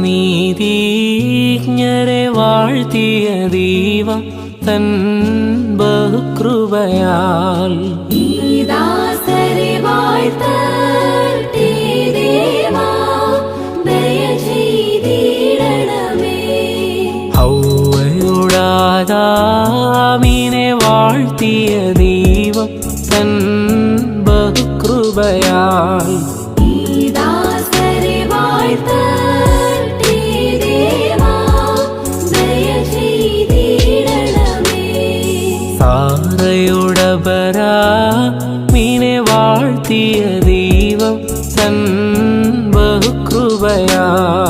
നീതിജ്ഞരെ വാഴ്ത്തിയ ദൈവം തൻ ബഹുകൃപയാൽ ഹൗവയോടാദാമിനെ വാഴ്ത്തിയ ദൈവം തൻ ബഹുകൃപയാൽ സാറയോടബരാമിനെ വാഴ്ത്തിയ ദൈവം തൻ ബഹുകൃപയാൽ